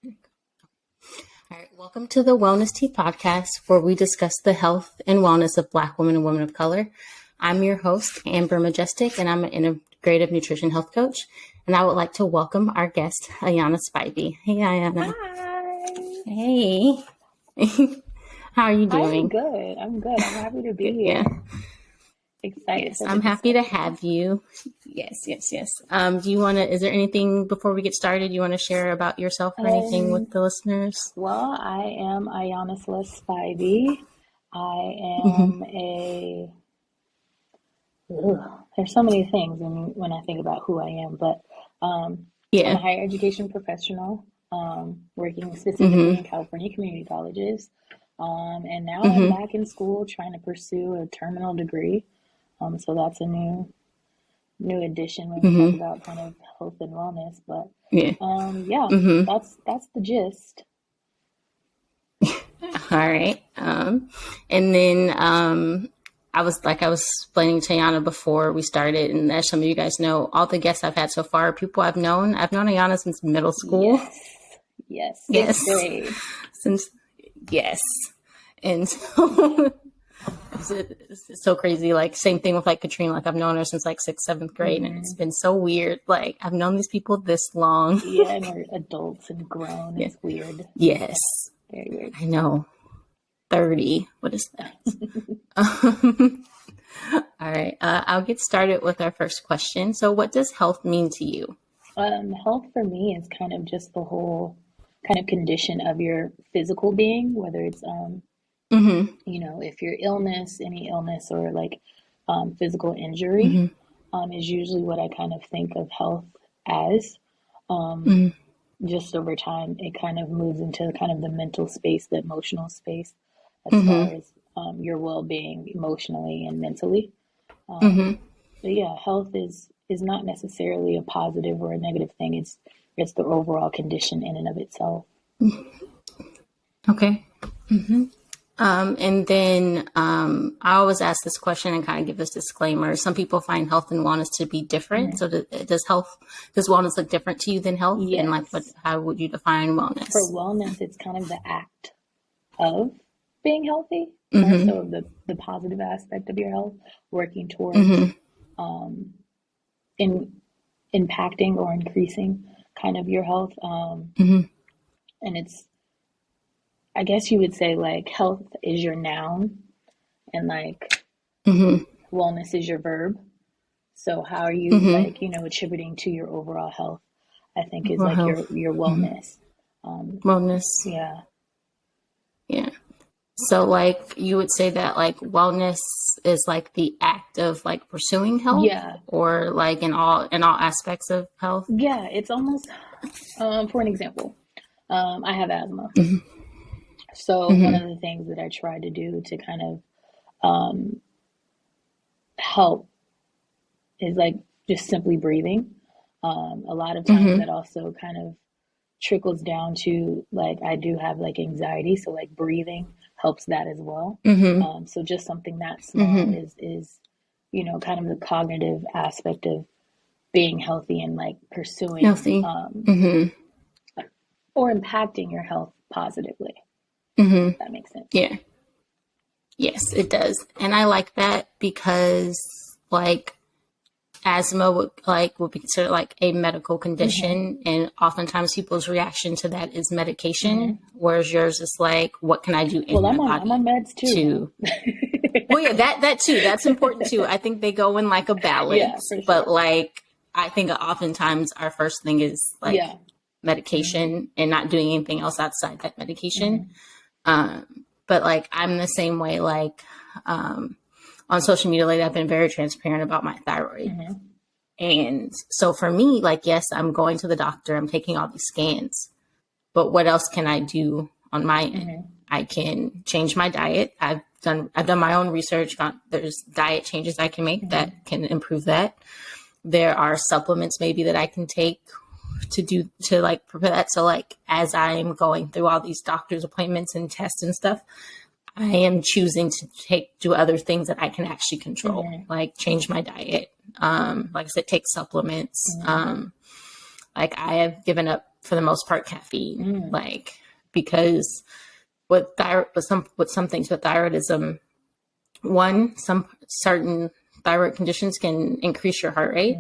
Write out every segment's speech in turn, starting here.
All right, welcome to the Wellness Tea Podcast, where we discuss the health and wellness of Black women and women of color. I'm your host, Amber Majestic, and I'm an integrative nutrition health coach. And I would like to welcome our guest, Ayanna Spivey. Hey, Ayanna. Hi. Hey. How are you doing? I'm good. I'm happy to be here. Yeah. Excited. Yes, I'm happy to have you. Yes. Do you want to, is there anything before we get started you want to share about yourself or anything with the listeners? Well, I am Ayanna Spivey. I am there's so many things when I think about who I am, but I'm a higher education professional, working specifically in California community colleges. And now I'm back in school trying to pursue a terminal degree. So that's a new addition when we talk about kind of health and wellness. But that's the gist. All right. And then I was explaining to Ayanna before we started, and as some of you guys know, all the guests I've had so far are people I've known. I've known Ayanna since middle school. Yes. Yes. And so it's so crazy. Like, same thing with like Katrina. Like, I've known her since like 6th, 7th grade, and it's been so weird. Like, I've known these people this long. Yeah, and we're adults and grown. It's weird. Yes. Very weird. I know. 30. What is that? All right. I'll get started with our first question. So what does health mean to you? Health for me is kind of just the whole kind of condition of your physical being, whether it's, if your any illness or like physical injury is usually what I kind of think of health as. Just over time, it kind of moves into kind of the mental space, the emotional space, as far as your well-being emotionally and mentally. But yeah, health is not necessarily a positive or a negative thing. It's the overall condition in and of itself. Okay. And then I always ask this question and kind of give this disclaimer. Some people find health and wellness to be different. So does wellness look different to you than health? Yes. And like, how would you define wellness? For wellness, it's kind of the act of being healthy, more so of the positive aspect of your health, working towards impacting or increasing kind of your health. And it's, I guess you would say, like, health is your noun and like wellness is your verb. So how are you attributing to your overall health, I think is like your wellness. Wellness. Yeah. Yeah. So like you would say that like wellness is like the act of like pursuing health, or like in all aspects of health. Yeah, it's almost for an example, I have asthma. So one of the things that I try to do to kind of help is like just simply breathing. A lot of times that also kind of trickles down to like I do have like anxiety, so like breathing helps that as well. So just something that small is kind of the cognitive aspect of being healthy and like pursuing or impacting your health positively. If that makes sense. Yeah. Yes, it does. And I like that because like asthma would be considered like a medical condition, and oftentimes people's reaction to that is medication, whereas yours is like, what can I do in my body? I'm on meds too. Well, yeah, that too. That's important too. I think they go in like a balance, for sure. But like I think oftentimes our first thing is like medication and not doing anything else outside that medication. But like I'm the same way. Like on social media lately, I've been very transparent about my thyroid. And so for me, like, yes, I'm going to the doctor, I'm taking all these scans, but what else can I do on my end? I can change my diet. I've done my own research. There's diet changes I can make that can improve that. There are supplements maybe that I can take to like prepare that. So like, as I'm going through all these doctor's appointments and tests and stuff, I am choosing to do other things that I can actually control, like change my diet. Like I said, take supplements. like I have given up for the most part caffeine, like because with some things with thyroidism, one, some certain thyroid conditions can increase your heart rate.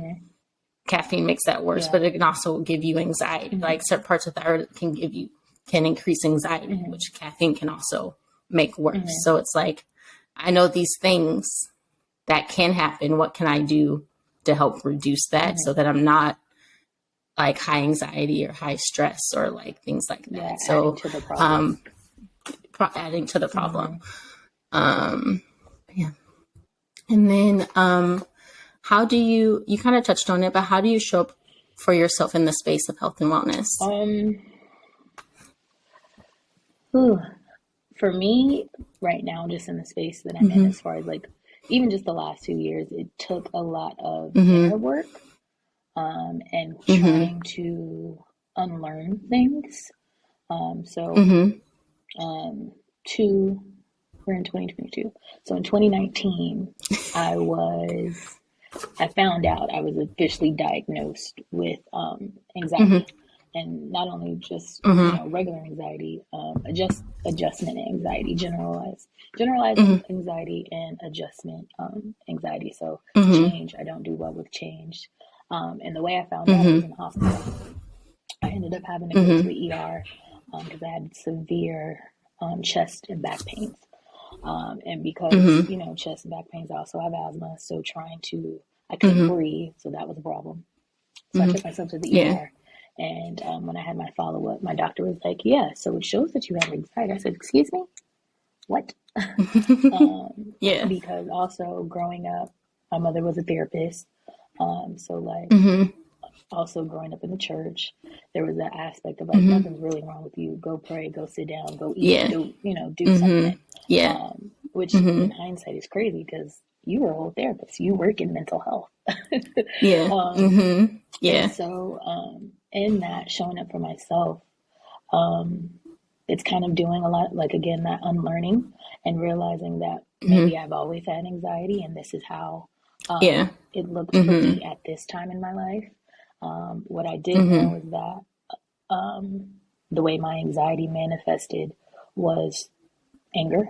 Caffeine makes that worse, but it can also give you anxiety. Like certain parts of thyroid can increase anxiety, which caffeine can also make worse. So it's like, I know these things that can happen. What can I do to help reduce that so that I'm not like high anxiety or high stress or like things like that? Yeah, so adding to the problem. Adding to the problem. Yeah. And then how do you kind of touched on it, but how do you show up for yourself in the space of health and wellness? For me, right now, just in the space that I'm in, as far as like, even just the last 2 years, it took a lot of inner work, and trying to unlearn things. We're in 2022. So in 2019, I found out I was officially diagnosed with anxiety, and not only just regular anxiety, adjustment anxiety, generalized anxiety, and adjustment anxiety. So change, I don't do well with change. And the way I found out, I was in the hospital. I ended up having to go to the ER because I had severe chest and back pains. And because, chest and back pains, I also have asthma. So I couldn't breathe. So that was a problem. So I took myself to the ER. And when I had my follow-up, my doctor was like, yeah, so it shows that you have anxiety. I said, excuse me? What? Because also growing up, my mother was a therapist. Also growing up in the church, there was that aspect of like, nothing's really wrong with you. Go pray, go sit down, go eat, do something. Which in hindsight is crazy because you were a whole therapist. You work in mental health. And so in that, showing up for myself, it's kind of doing a lot, like, again, that unlearning and realizing that maybe I've always had anxiety and this is how it looks for me at this time in my life. What I didn't know is that the way my anxiety manifested was anger.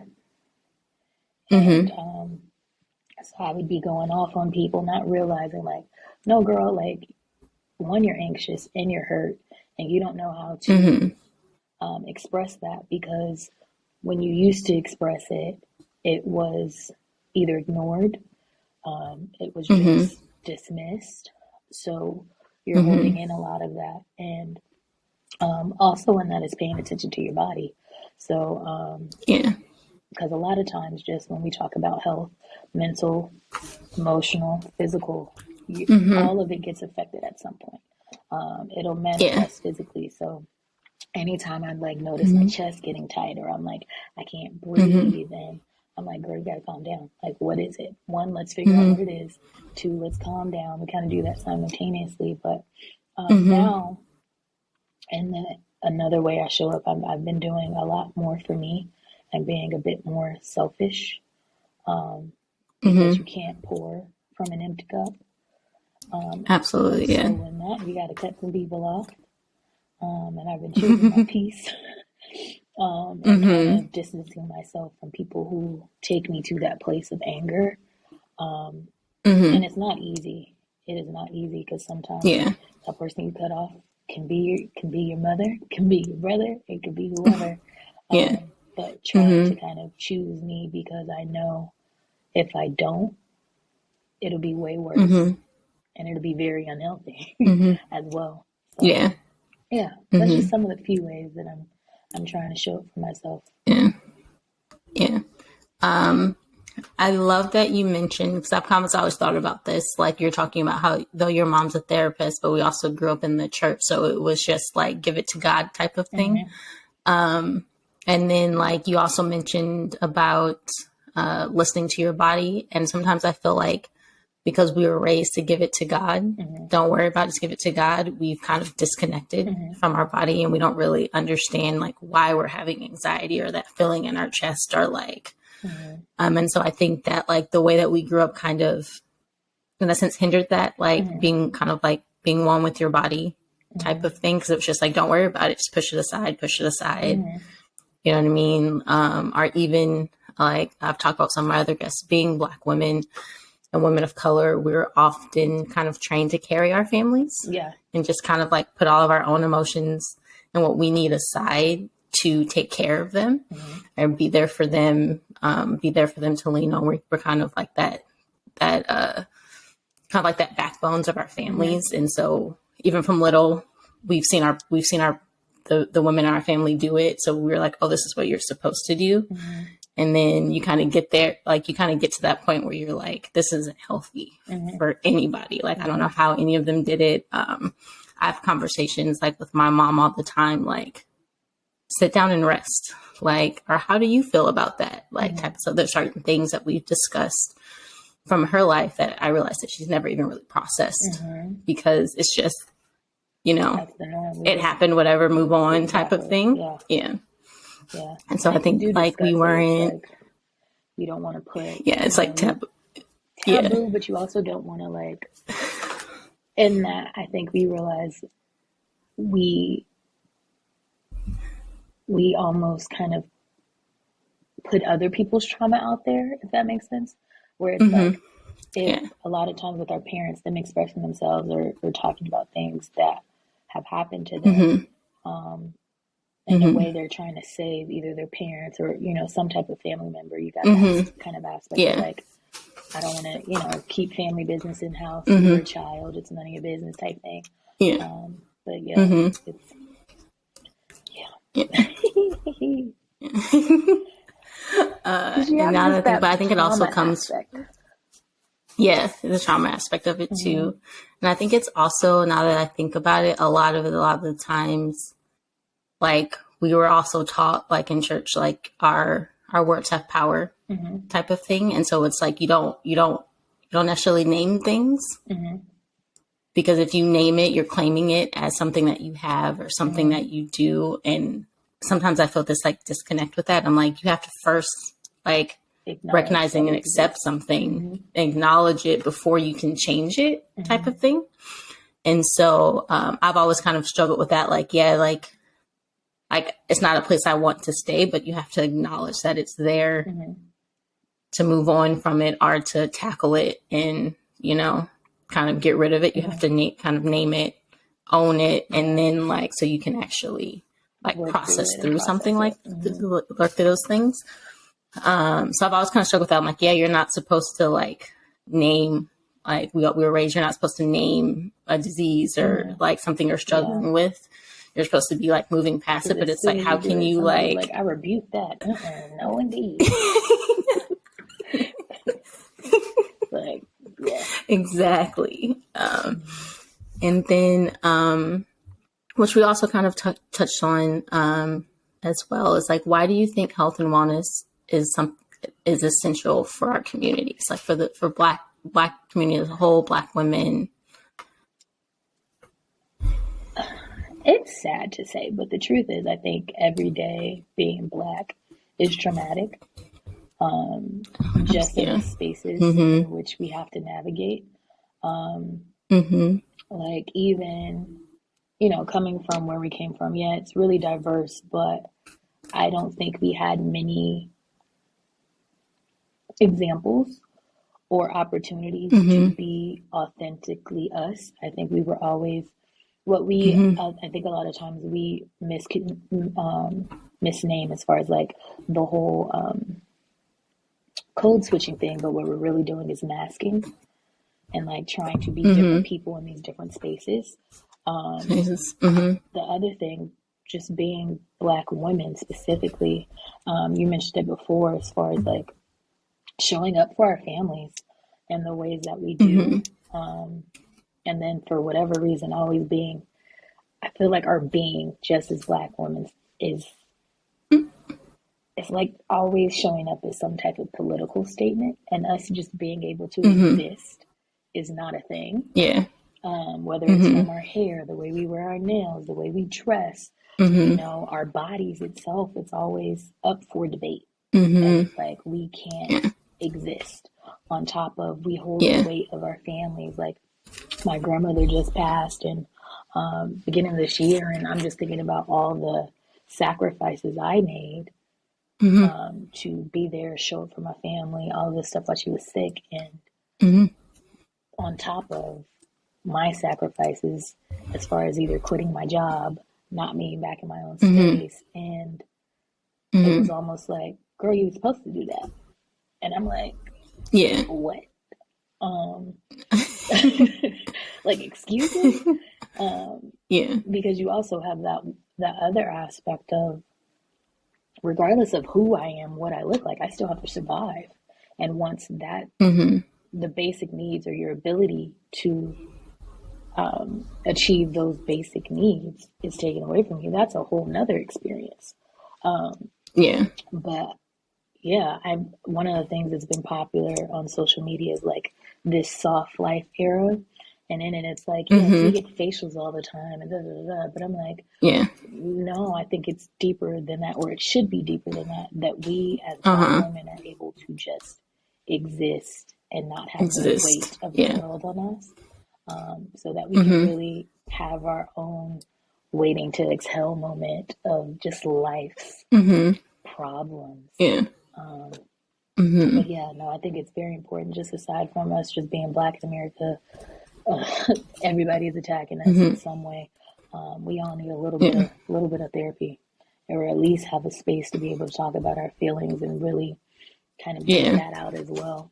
And so I would be going off on people, not realizing, like, no, girl, like, one, you're anxious and you're hurt and you don't know how to express that, because when you used to express it, it was either ignored, it was just dismissed. So you're holding in a lot of that. And also in that is paying attention to your body. So, because a lot of times, just when we talk about health, mental, emotional, physical, all of it gets affected at some point. It'll manifest physically. So anytime I like notice my chest getting tight, or I'm like, I can't breathe, and I'm like, girl, you gotta calm down. Like, what is it? One, let's figure out what it is. Two, let's calm down. We kind of do that simultaneously. But now, and then another way I show up, I've been doing a lot more for me and being a bit more selfish, because you can't pour from an empty cup. Absolutely, yeah. So in that, you got to cut some people off. And I've been choosing my peace, and kind of distancing myself from people who take me to that place of anger. And it's not easy. It is not easy, because sometimes a person you cut off can be your mother, can be your brother, it could be whoever. But trying to kind of choose me, because I know if I don't, it'll be way worse, and it'll be very unhealthy as well. So, that's just some of the few ways that I'm trying to show up for myself. I love that you mentioned, because I promise I always thought about this, like you're talking about how, though your mom's a therapist, but we also grew up in the church, so it was just like give it to God type of thing. And then, like, you also mentioned about listening to your body. And sometimes I feel like because we were raised to give it to God, don't worry about it, just give it to God, we've kind of disconnected from our body, and we don't really understand, like, why we're having anxiety or that feeling in our chest, or like, and so I think that, like, the way that we grew up kind of, in a sense, hindered that, like, being kind of like being one with your body type of thing. Cause it was just like, don't worry about it. Just push it aside, push it aside. Mm-hmm. You know what I mean? Or even like I've talked about some of my other guests being Black women and women of color. We're often kind of trained to carry our families and just kind of like put all of our own emotions and what we need aside to take care of them and be there for them to lean on. We're kind of like that backbones of our families. And so even from little, we've seen the women in our family do it. So we're like, oh, this is what you're supposed to do. And then you kind of get there, like you kind of get to that point where you're like, this isn't healthy for anybody. Like, I don't know how any of them did it. I have conversations like with my mom all the time, like sit down and rest, like, or how do you feel about that? Like so there's certain things that we've discussed from her life that I realized that she's never even really processed because it's just, you know, it happened, whatever, move on type of thing. Yeah. And so I think like we weren't, like, you don't want to put, it's like taboo, but you also don't want to like, in that I think we realize we almost kind of put other people's trauma out there, if that makes sense, where it's like, if a lot of times with our parents, them expressing themselves or talking about things that have happened to them, in a way they're trying to save either their parents or, you know, some type of family member. You got that kind of aspect of like, I don't want to, you know, keep family business in house. You're a child, it's none of your business type thing. But it's and now that I think, but I think it also comes, the trauma aspect of it too. And I think it's also, now that I think about it, a lot of the times, like we were also taught like in church, like our words have power type of thing. And so it's like, you don't necessarily name things because if you name it, you're claiming it as something that you have or something that you do. And sometimes I feel this like disconnect with that. I'm like, you have to first like recognizing and accept something, acknowledge it before you can change it type of thing. And so I've always kind of struggled with that. Like, like it's not a place I want to stay, but you have to acknowledge that it's there to move on from it or to tackle it and, you know, kind of get rid of it. You have to name it, own it. And then like, so you can actually like process through something like work through those things. So I've always kind of struggled with that. I'm like, you're not supposed to like name, like we were raised, you're not supposed to name a disease or like something you're struggling with. You're supposed to be like moving past it, but it's like, how can you like, I rebuke that. No, indeed. Like, exactly. And then, which we also kind of touched on, as well, is like, why do you think health and wellness is essential for our communities? Like for Black community as a whole, Black women. It's sad to say, but the truth is, I think every day being Black is traumatic. Just in the spaces in which we have to navigate. Like even, you know, coming from where we came from, it's really diverse, but I don't think we had many examples or opportunities to be authentically us. I think we were always what we, I think a lot of times we misname as far as like the whole code switching thing, but what we're really doing is masking and like trying to be different people in these different spaces. The other thing, just being Black women specifically, you mentioned it before as far as like showing up for our families and the ways that we do. And then for whatever reason, always being, I feel like our being just as Black women is, it's like always showing up as some type of political statement, and us just being able to exist is not a thing. Whether it's from our hair, the way we wear our nails, the way we dress, you know, our bodies itself, it's always up for debate. And it's like we can't exist on top of, we hold the weight of our families. Like my grandmother just passed, and beginning of this year, and I'm just thinking about all the sacrifices I made to be there, show up for my family, all this stuff while she was sick, and on top of my sacrifices as far as either quitting my job, not being back in my own space, and it was almost like, girl, you were supposed to do that. And I'm like, yeah, what? Like, excuse me? yeah, Because you also have that other aspect of, regardless of who I am, what I look like, I still have to survive. And once that, the basic needs or your ability to achieve those basic needs is taken away from you, that's a whole nother experience. yeah. But yeah, one of the things that's been popular on social media is like this soft life era. And in it, it's like, yeah, you get facials all the time and da, da, da, da. But I'm like, yeah, no, I think it's deeper than that, or it should be deeper than that, that we as Black women are able to just exist and not have the weight of the world on us. So that we can really have our own waiting to exhale moment of just life's problems. Yeah. But yeah, no, I think it's very important, just aside from us just being Black in America, everybody's attacking us in some way. We all need a little bit of therapy, or at least have a space to be able to talk about our feelings and really kind of get that out as well.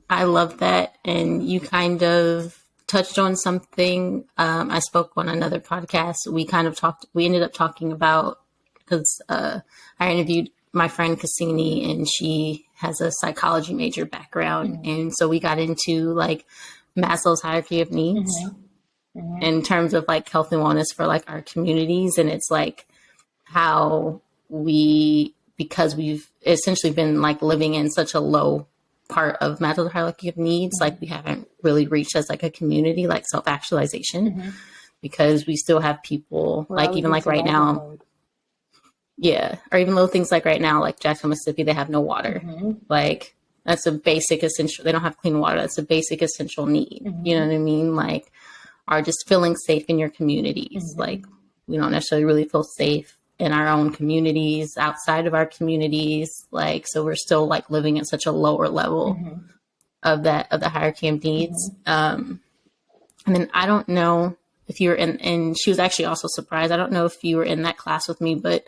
I love that. And you kind of touched on something. I spoke on another podcast. We ended up talking about, because I interviewed my friend Cassini, and she has a psychology major background. And so we got into like Maslow's hierarchy of needs in terms of like health and wellness for like our communities. And it's like how because we've essentially been like living in such a low part of Maslow's hierarchy of needs, like we haven't really reached as like a community, like self-actualization, because we still have people like even like right now mode. Yeah, or even little things like right now, like Jackson, Mississippi, they have no water. Like that's a basic essential. They don't have clean water. That's a basic essential need. You know what I mean? Like, are just feeling safe in your communities. Like we don't necessarily really feel safe in our own communities, outside of our communities. Like, so we're still like living at such a lower level of the hierarchy of needs. And then I don't know if you were and she was actually also surprised. I don't know if you were in that class with me, but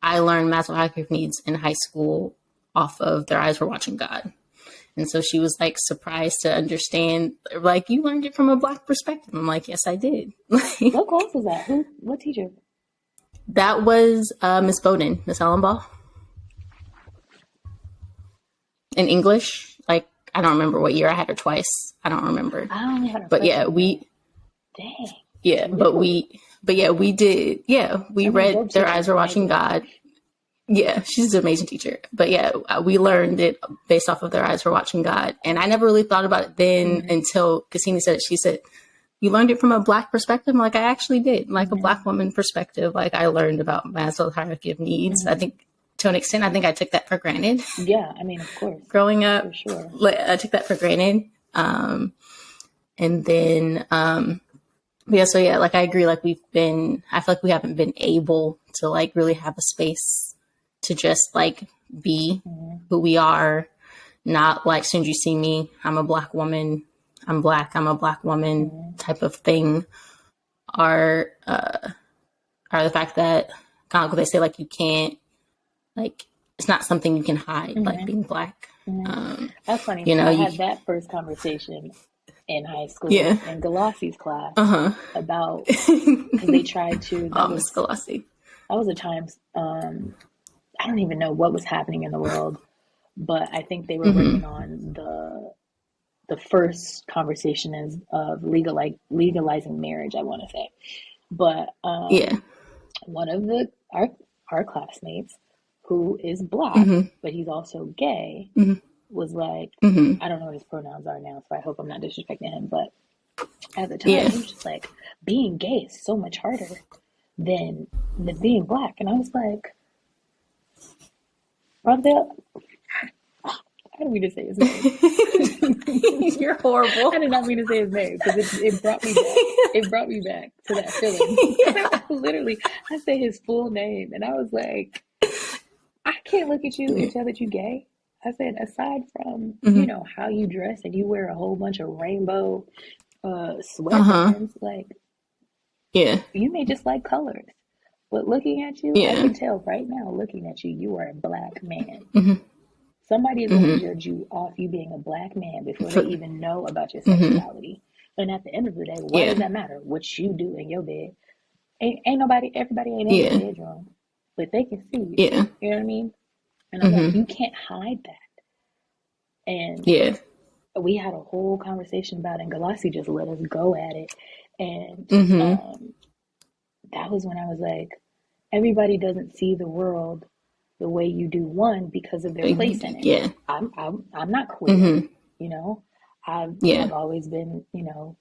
I learned Maslow's hierarchy of needs in high school off of Their Eyes Were Watching God. And so she was like surprised to understand, like, you learned it from a Black perspective. I'm like, yes, I did. What class was that? What teacher? That was Miss Bowden, Miss Ellenbaugh. In English. Like, I don't remember what year. I had her twice. I don't remember. I only had her But yeah, Dang. Yeah, really? but we did. Yeah, we read Their Eyes Were Watching God. Yeah, she's an amazing teacher. But yeah, we learned it based off of Their Eyes Were Watching God. And I never really thought about it then until Cassini said it. She said, you learned it from a Black perspective? I'm like, I actually did. Like a Black woman perspective. Like I learned about Maslow's hierarchy of needs. I think to an extent, I think I took that for granted. Yeah, I mean, of course. Growing up, for sure. I took that for granted. And then, yeah, so yeah, like I agree. Like I feel like we haven't been able to like really have a space to just like be who we are. Not like, as soon as you see me, I'm a Black woman, I'm Black, I'm a Black woman type of thing. Are the fact that kind of like what they say, like you can't, like it's not something you can hide, like being Black. That's funny. You know, I had that first conversation in high school in Galassi's class about, because they tried to, Miss Galassi. That was a time, I don't even know what was happening in the world, but I think they were working on the first conversation of legalizing marriage, I want to say. But one of our classmates, who is Black, but he's also gay, was like, I don't know what his pronouns are now, so I hope I'm not disrespecting him, but at the time, he was just like, being gay is so much harder than being Black. And I was like, brother, I didn't mean to say his name. You're horrible. I did not mean to say his name because it brought me back. It brought me back to that feeling. Literally, I said his full name, and I was like, I can't look at you and tell that you gay. I said, aside from you know how you dress and you wear a whole bunch of rainbow sweatbands, like you may just like colors. But looking at you, I can tell right now, looking at you, you are a black man. Somebody is going to judge you off you being a black man before they even know about your sexuality. And at the end of the day, why does that matter? What you do in your bed. Ain't nobody, everybody ain't in your bedroom. But they can see you. You know what I mean? And I'm like, you can't hide that. And we had a whole conversation about it, and Galassi just let us go at it. And that was when I was like, everybody doesn't see the world the way you do, one, because of their place in it. I'm not queer, you know. I've always been, you know,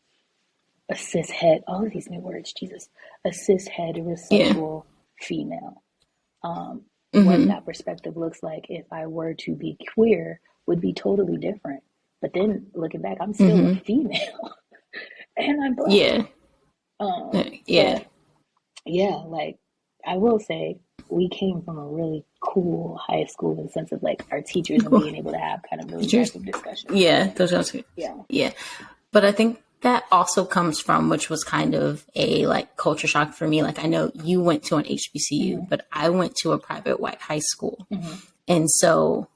a cis-het, all of these new words, Jesus, a cis heterosexual female. What that perspective looks like if I were to be queer would be totally different. But then looking back, I'm still a female and I'm black. Like I will say we came from a really cool high school in the sense of like our teachers and being able to have kind of those types of discussions. But I think that also comes from, which was kind of a like culture shock for me. Like I know you went to an HBCU, but I went to a private white high school. And so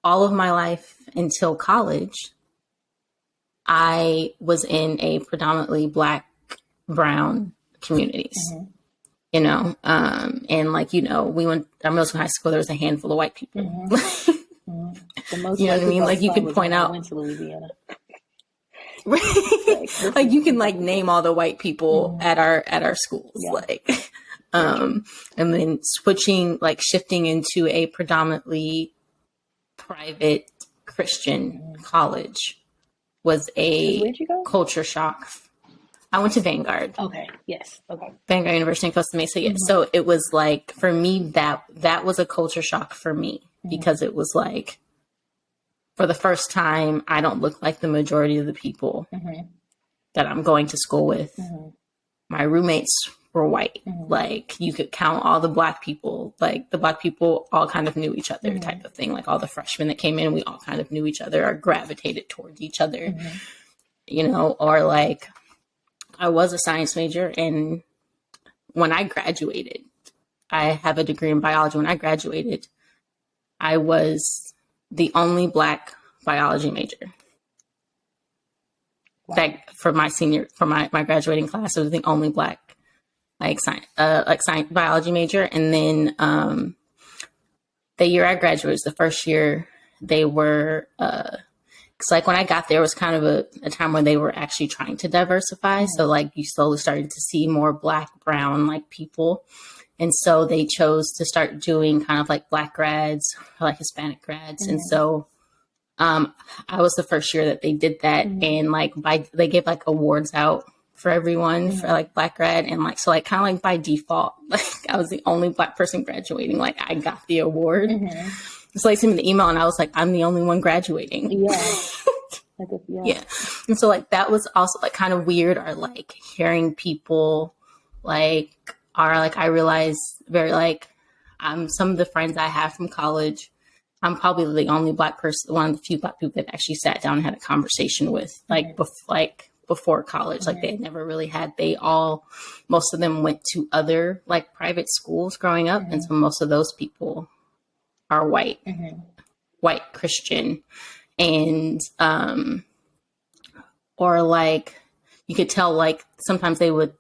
all of my life until college, I was in a predominantly Black, brown communities. You know, and like, you know, we went, our middle school, high school, there was a handful of white people. The most you know what I mean? Like you can point out, went to Louisiana. Like you can like name all the white people at our schools, like, and then shifting into a predominantly private Christian college was a culture shock. I went to Vanguard. Okay. Yes. Okay. Vanguard University in Costa Mesa. Yeah. So it was like, for me, that was a culture shock for me because it was like, for the first time, I don't look like the majority of the people that I'm going to school with. My roommates were white. Like you could count all the Black people, like the Black people all kind of knew each other type of thing. Like all the freshmen that came in, we all kind of knew each other or gravitated towards each other, you know, or like, I was a science major, and when I graduated, I have a degree in biology. When I graduated, I was the only Black biology major. That for my graduating class, I was the only Black science biology major. And then the year I graduated was the first year they were. Because like when I got there, it was kind of a time when they were actually trying to diversify. So like you slowly started to see more Black, brown like people. And so they chose to start doing kind of like Black grads, or like Hispanic grads. And so I was the first year that they did that. And like they gave like awards out for everyone for like Black grad. And like, so like kind of like by default, like I was the only Black person graduating. Like I got the award. So they sent me the email and I was like, I'm the only one graduating. Yeah. And so like, that was also like kind of weird, or like hearing people like are like, I realized very like, some of the friends I have from college, I'm probably the only Black person, one of the few Black people that actually sat down and had a conversation with like, before college. Like they had never really had, most of them went to other like private schools growing up. And so most of those people are white, white Christian, and or like you could tell like sometimes they would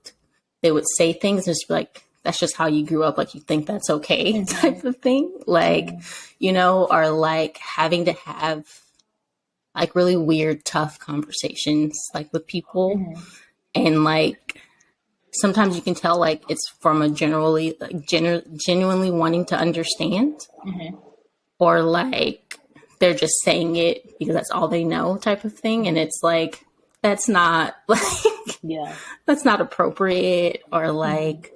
say things and just be like, that's just how you grew up, like you think that's okay type of thing, like you know, or like having to have like really weird tough conversations like with people, and like sometimes you can tell like it's from a genuinely wanting to understand, or like they're just saying it because that's all they know type of thing. And it's like, that's not like, that's not appropriate, or like,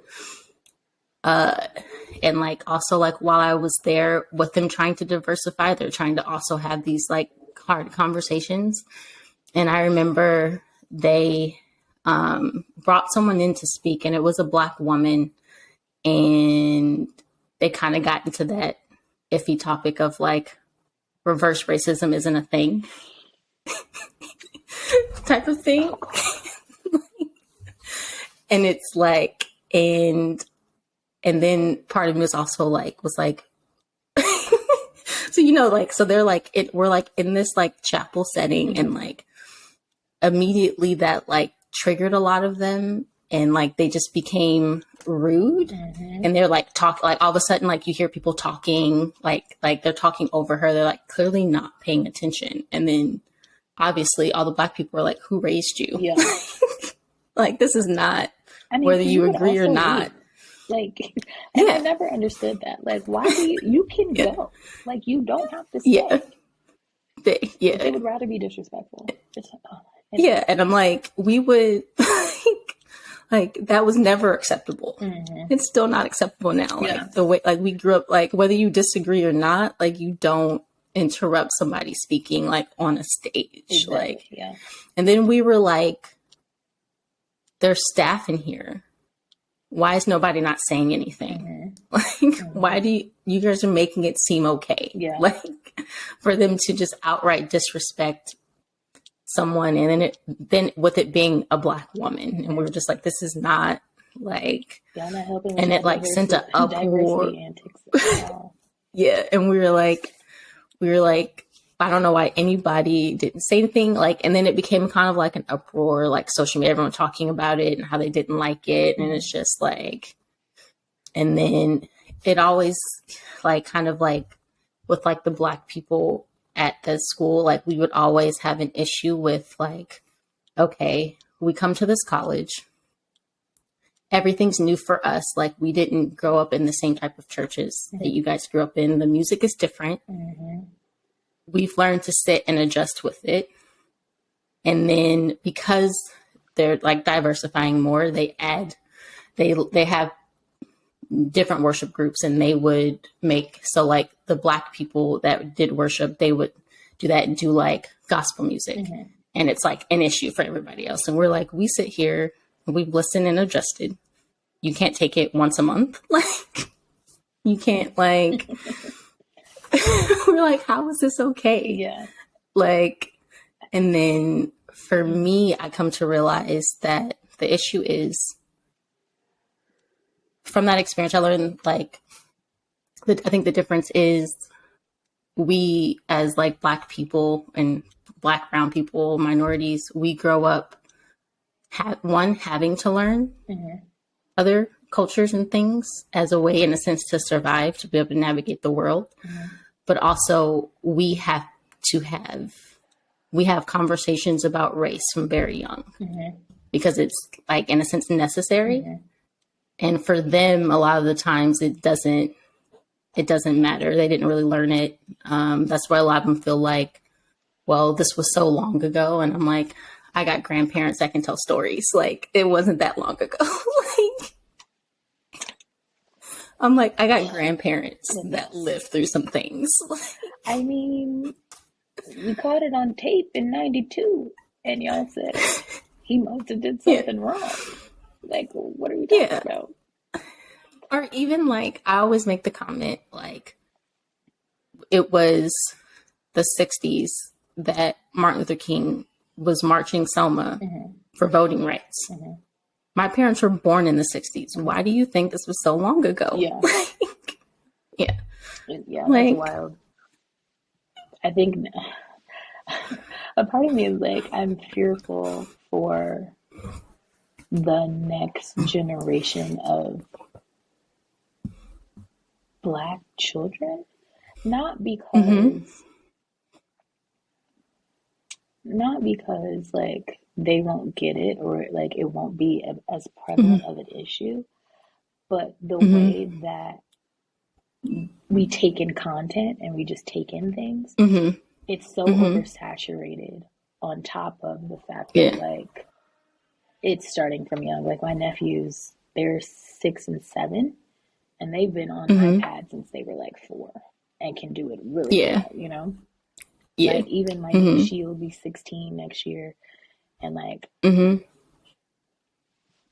And like also like while I was there with them trying to diversify, they're trying to also have these like hard conversations. And I remember they brought someone in to speak, and it was a Black woman, and they kind of got into that iffy topic of like reverse racism isn't a thing type of thing. And it's like, and then part of me was also like, so, you know, like, so they're like, we're like in this like chapel setting, and like immediately that like triggered a lot of them, and like they just became rude, and they're like like all of a sudden like you hear people talking like they're talking over her, they're like clearly not paying attention, and then obviously all the Black people are like, who raised you? Yeah. Like this is not, I mean, whether you agree or not. Like, and I never understood that. Like, why do you can go? Like, you don't have to stay. They would rather be disrespectful. And I'm like, we would like that was never acceptable. It's still not acceptable now. Like the way like we grew up, like whether you disagree or not, like you don't interrupt somebody speaking like on a stage. Like and then we were like, there's staff in here. Why is nobody not saying anything? Like, why do you guys are making it seem okay? Like for them to just outright disrespect someone, and then with it being a Black woman, and we were just like, this is not like, and it like sent an uproar. And we were like, I don't know why anybody didn't say anything. Like, and then it became kind of like an uproar, like social media, everyone talking about it and how they didn't like it. And it's just like, and then it always like kind of like with like the Black people at the school, like we would always have an issue with like, okay, we come to this college, everything's new for us. Like we didn't grow up in the same type of churches that you guys grew up in. The music is different. We've learned to sit and adjust with it. And then because they're like diversifying more, they have different worship groups, and they would make, so like the Black people that did worship, they would do that and do like gospel music. And it's like an issue for everybody else. And we're like, we sit here and we've listened and adjusted. You can't take it once a month. Like you can't like, we're like, how is this okay? Like, and then for me, I come to realize that the issue is, from that experience, I learned like, I think the difference is we as like Black people and Black, brown people, minorities, we grow up having to learn other cultures and things as a way, in a sense, to survive, to be able to navigate the world. But also we have conversations about race from very young, because it's like, in a sense, necessary. And for them, a lot of the times it doesn't matter. They didn't really learn it. That's why a lot of them feel like, well, this was so long ago. And I'm like, I got grandparents that can tell stories. Like, it wasn't that long ago. Like, I'm like, I got grandparents that lived through some things. I mean, we caught it on tape in 92, and y'all said he must have did something wrong. Like, what are we talking about? Or even like, I always make the comment, like, it was the 60s that Martin Luther King was marching Selma for voting rights. My parents were born in the 60s. Why do you think this was so long ago? Yeah, like, that's wild. I think a part of me is like, I'm fearful for the next generation of Black children, not because like they won't get it, or like it won't be as prevalent of an issue, but the way that we take in content and we just take in things, it's so oversaturated, on top of the fact that like it's starting from young. Like my nephews, they're 6 and 7, and they've been on iPad since they were like 4 and can do it really well, you know? Yeah. Like even my niece, she'll be 16 next year, and like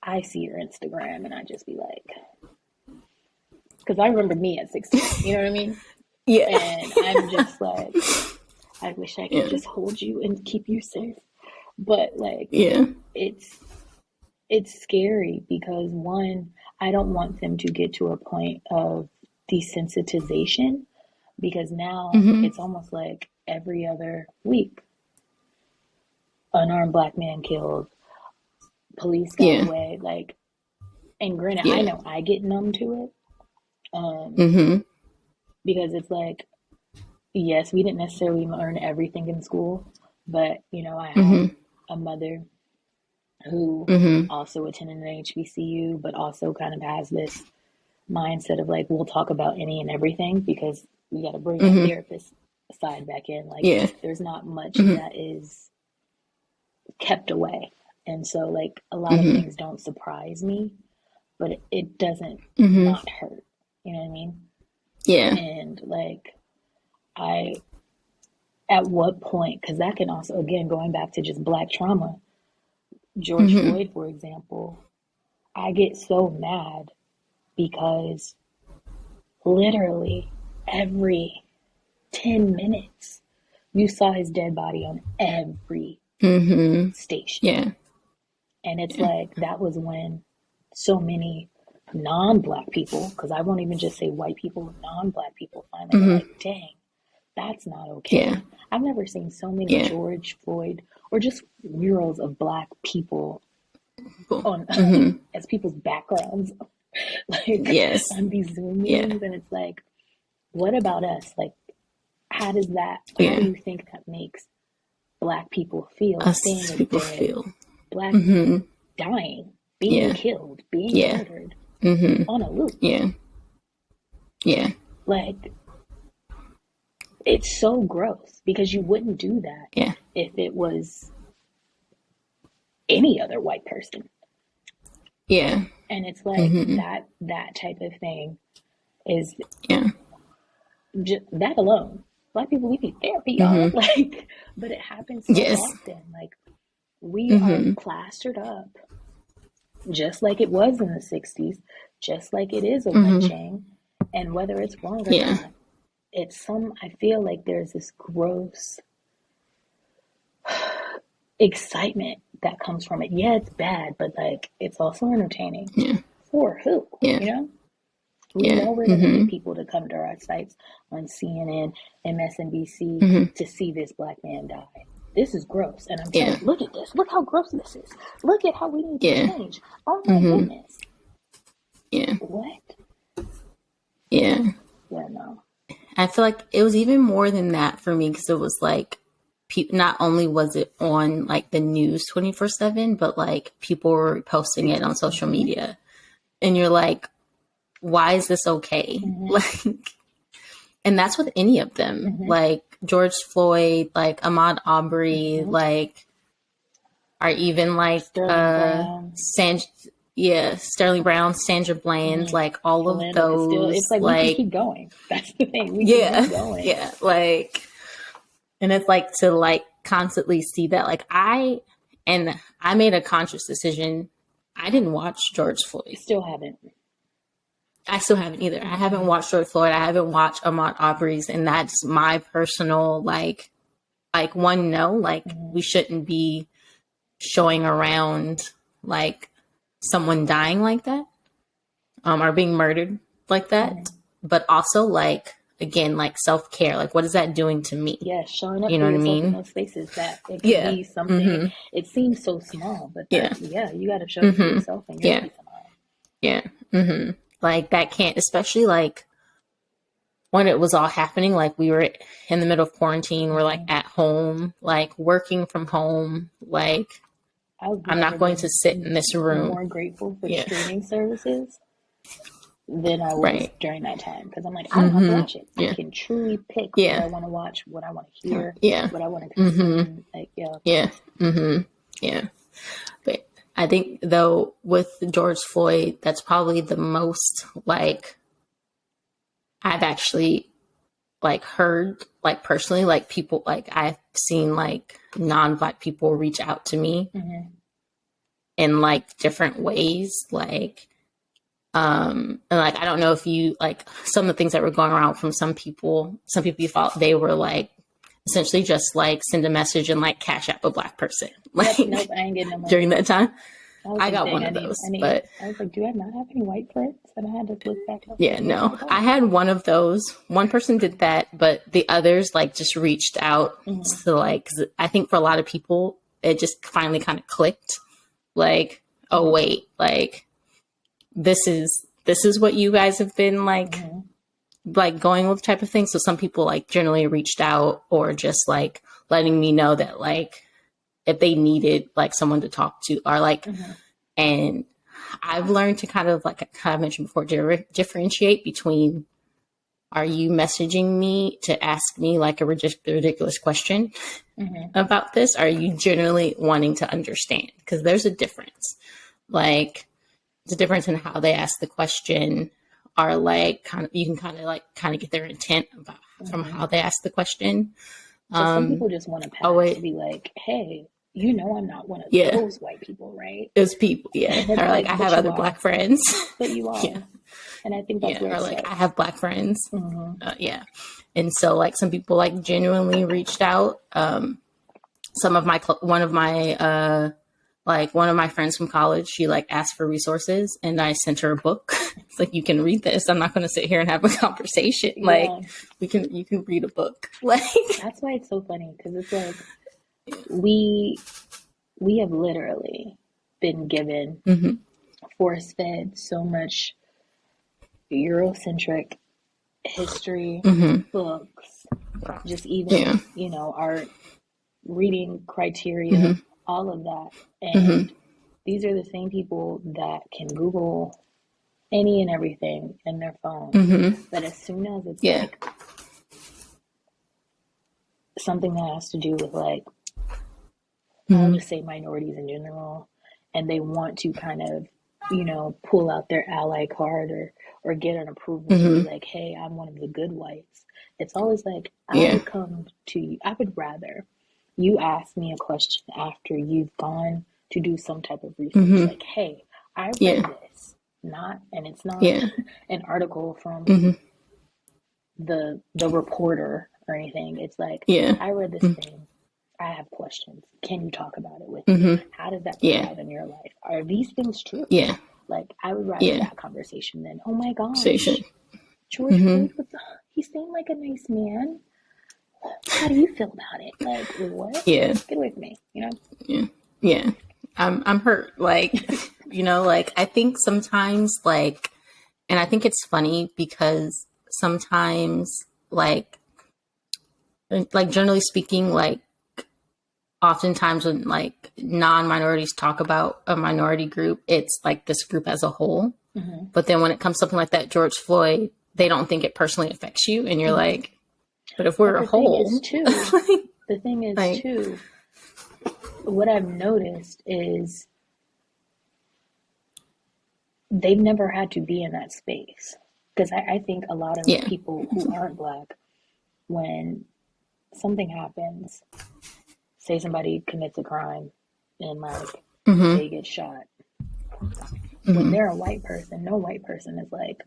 I see her Instagram and I just be like, because I remember me at 16, you know what I mean? Yeah. And I'm just like, I wish I could just hold you and keep you safe. But like, it's scary because one, I don't want them to get to a point of desensitization, because now it's almost like every other week, unarmed Black man killed, police got away, like, and granted, I know I get numb to it, because it's like, yes, we didn't necessarily learn everything in school, but you know, I have a mother who also attended an HBCU, but also kind of has this mindset of like, we'll talk about any and everything because we got to bring that therapist side back in. Like, there's not much that is kept away. And so like a lot of things don't surprise me, but it doesn't not hurt. You know what I mean? Yeah. And like, at what point, because that can also, again, going back to just Black trauma, George Floyd, for example, I get so mad because literally every 10 minutes you saw his dead body on every station. Yeah. And it's like, that was when so many non-Black people, because I won't even just say white people, non-Black people finally were like, dang, that's not okay. Yeah. I've never seen so many George Floyd or just murals of Black people on as people's backgrounds, like on these Zoom meetings, and it's like, what about us? Like, how does that? How do you think that makes Black people feel? Seeing people feel Black dying, being killed, being murdered on a loop. Like, it's so gross because you wouldn't do that if it was any other white person. Yeah. And it's like that type of thing is just, that alone. Black people, we need therapy, y'all. Like, but it happens so often. Like, we are plastered up, just like it was in the 60s, just like it is a lynching, and whether it's wrong or not, it's I feel like there's this gross excitement that comes from it. Yeah, it's bad, but like, it's also entertaining. For who? You know? We know we're going to get people to come to our sites on CNN, MSNBC to see this Black man die. This is gross. And I'm saying, look at this. Look how gross this is. Look at how we need to change. Oh my goodness. What? Yeah, no. I feel like it was even more than that for me, because it was like, not only was it on like the news 24/7, but like people were posting it on social media, and you're like, why is this okay? Like, and that's with any of them, like George Floyd, like Ahmaud Arbery, like, or even like Sterling Brown, Sandra Bland, like all of those. It's like, like, we can keep going. That's the thing. We can keep going. Like, and it's like to like constantly see that. Like, I made a conscious decision. I didn't watch George Floyd. I still haven't either. I haven't watched George Floyd. I haven't watched Ahmaud Arbery's, and that's my personal like we shouldn't be showing around like someone dying like that, or being murdered like that. But also, like, again, like self-care, like, what is that doing to me? Showing up, you know for what I yourself mean, in those spaces, that it can be something. It seems so small, but you got to show up for yourself and your peace of mind. Like, that can't, especially like when it was all happening, like we were in the middle of quarantine, we're like at home, like working from home, like, I'm not going to sit in this room. More grateful for streaming services than I was during that time, because I'm like, I don't have to watch it. I can truly pick what I want to watch, what I want to hear, what I want to consume. Like, But I think though with George Floyd, that's probably the most like I've actually like heard like personally, like people, like I've seen like non-Black people reach out to me in like different ways. Like, and like, I don't know if you like some of the things that were going around from some people you thought they were like essentially just like send a message and like cash app a Black person. Like, nope, I ain't getting no money. During that time. I got one of those, but I was like, do I not have any white friends? And I had to look back up. Yeah, no, I had one of those. One person did that, but the others like just reached out to like, 'cause I think for a lot of people, it just finally kind of clicked. Like, oh wait, like this is what you guys have been like going with type of thing. So some people like generally reached out or just like letting me know that like if they needed like someone to talk to or like, and I've learned to kind of like I mentioned before, differentiate between are you messaging me to ask me like a ridiculous question about this? Are you generally wanting to understand? Because there's a difference. Like the difference in how they ask the question are like kind of, you can kind of get their intent about from how they ask the question. Some people just want to pass to be like, hey, you know, I'm not one of those white people, right? Those people, or like I have other Black friends. But you are. And I think that's where or like I have Black friends. And so like some people like genuinely reached out. Some of my one of my friends from college, she like asked for resources and I sent her a book. It's like, you can read this. I'm not going to sit here and have a conversation. Like you can read a book. Like that's why it's so funny. Cause it's like, we have literally been given force fed so much Eurocentric history books, just even, you know, our reading criteria, all of that. And these are the same people that can Google any and everything in their phone. But as soon as it's like something that has to do with like, I'll just say minorities in general, and they want to kind of, you know, pull out their ally card or get an approval to be like, hey, I'm one of the good whites. It's always like, I would come to you. I would rather you ask me a question after you've gone to do some type of research. Like, hey, I read this, and it's not an article from the reporter or anything. It's like, I read this thing. I have questions. Can you talk about it with me? How does that play out in your life? Are these things true? Like, I would rather that conversation than, oh my gosh, George Floyd he seemed like a nice man. How do you feel about it? Like, what? Get away from me, you know? I'm hurt. Like, you know, like I think sometimes like, and I think it's funny because sometimes like generally speaking, like oftentimes when like non-minorities talk about a minority group, it's like this group as a whole. But then when it comes to something like that, George Floyd, they don't think it personally affects you. And you're like, but if we're a whole. The thing is too, what I've noticed is they've never had to be in that space. Because I think a lot of people who aren't Black, when something happens, say somebody commits a crime and like they get shot. When they're a white person, no white person is like,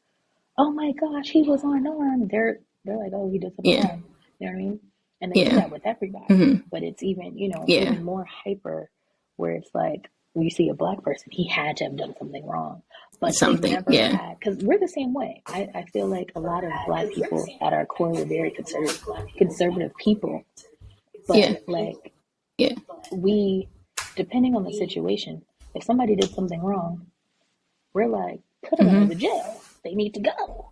oh my gosh, he was unarmed. They're like, oh, he did something wrong. You know what I mean? And they do that with everybody. But it's even, you know, even more hyper where it's like, when you see a Black person, he had to have done something wrong. But they never had, because we're the same way. I feel like a lot of Black people at our core, we're very conservative people. But we, depending on the situation, if somebody did something wrong, we're like, put them in the jail. They need to go.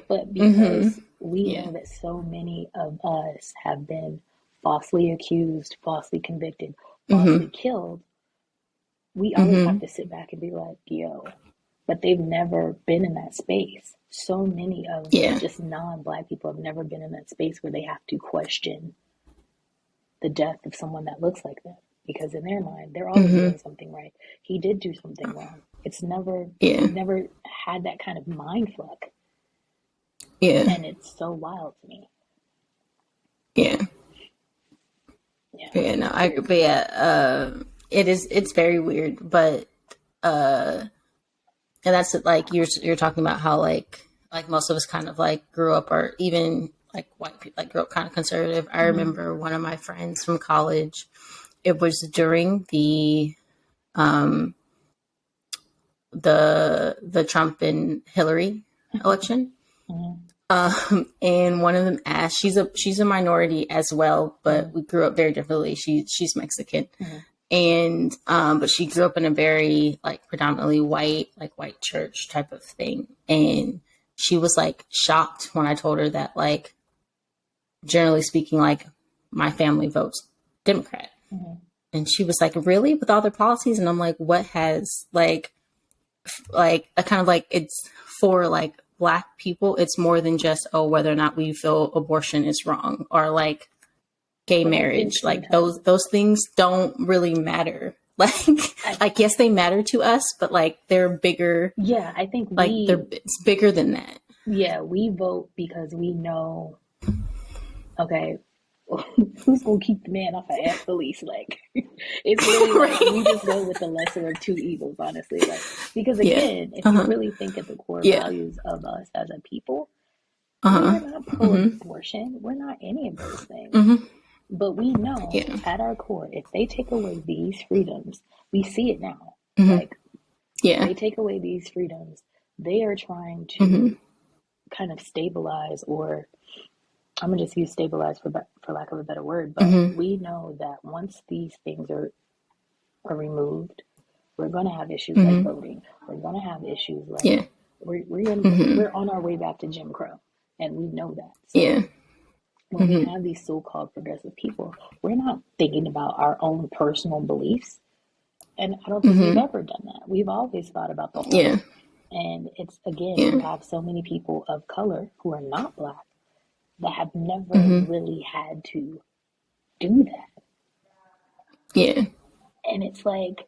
But because we know that so many of us have been falsely accused, falsely convicted, falsely killed, we always have to sit back and be like, yo, but they've never been in that space. So many of just non-Black people have never been in that space where they have to question the death of someone that looks like them. Because in their mind, they're always doing something right. He did do something wrong. It's never had that kind of mind fuck. Yeah. And it's so wild to me. Yeah. Yeah. Yeah, no, I agree. But yeah, it's very weird, but and that's like you're talking about how like most of us kind of like grew up, or even like white people like grew up kind of conservative. I remember one of my friends from college. It was during the Trump and Hillary election. And one of them asked, she's a minority as well, but we grew up very differently. She's Mexican. And but she grew up in a very like predominantly white church type of thing. And she was like shocked when I told her that, like, generally speaking, like my family votes Democrat. And she was like, really, with all their policies? And I'm like, what has like a kind of like, it's for like Black people, it's more than just, oh, whether or not we feel abortion is wrong, or like gay marriage. Like those things don't really matter. Like yes, they matter to us, but like they're bigger. Yeah, I think like it's bigger than that. Yeah, we vote because we know, okay, who's gonna keep the man off of the leash? Like, it's really like we just go with the lesser of two evils, honestly. Like, because again, if you really think of the core values of us as a people, we're not pro-abortion. We're not any of those things. But we know at our core, if they take away these freedoms, we see it now. Like, they take away these freedoms, they are trying to kind of stabilize, or I'm gonna just use stabilize for lack of a better word, but we know that once these things are removed, we're gonna have issues like voting. We're gonna have issues like we're on our way back to Jim Crow, and we know that. So when we have these so-called progressive people, we're not thinking about our own personal beliefs, and I don't think we've ever done that. We've always thought about the whole. And it's, again, you have so many people of color who are not Black that have never really had to do that. Yeah. And it's like,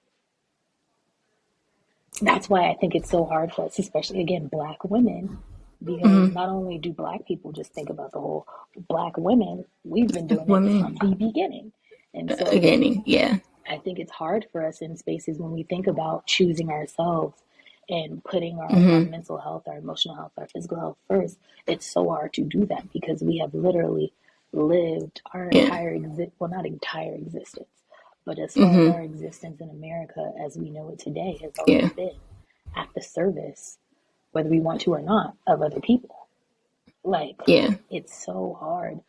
that's why I think it's so hard for us, especially, again, Black women, because not only do Black people just think about the whole, Black women, we've been doing it from the beginning. And so I think it's hard for us in spaces when we think about choosing ourselves and putting our mental health, our emotional health, our physical health first. It's so hard to do that because we have literally lived our entire not entire existence, but as far as our existence in America as we know it today has always been at the service, whether we want to or not, of other people. Like, it's so hard